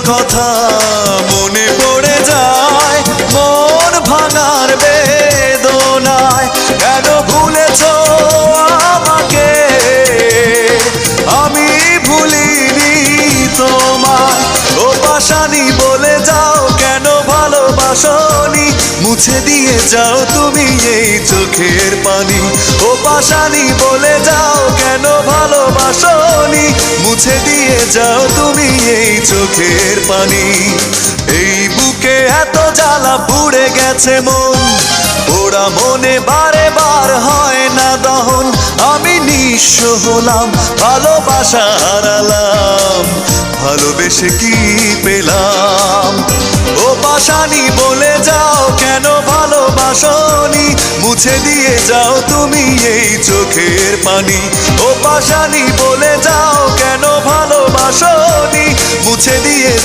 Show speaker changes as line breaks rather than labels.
কথা মনে পড়ে যায় মন ভাঙার বেদনায়। কেন ভুলেছো আমাকে, আমি ভুলিনি তোমায়। ও পাশানি বলে যাও কেন ভালোবাসনি, মুছে দিয়ে যাও তুমি এই চোখের পানি। ও পাশানি বলে যাও কেন ভালোবাসনি, মুছে দিয়ে যাও তুমি এই চোখের পানি। এই বুকে এত জ্বালা পুড়ে গেছে মন, ওরা মনে বারে বার হয় না দহন। আমি নিঃস্ব হলাম, ভালোবাসা হারালাম, ভালোবেসে কি পেলাম। ও পাশানি বলে যাও কেন ভালোবাসনি, মুছে দিয়ে যাও তুমি এই চোখের পানি। ও পাশানি বলে যাও কেন ভালোবাসনি, মুছে দিয়ে যাও।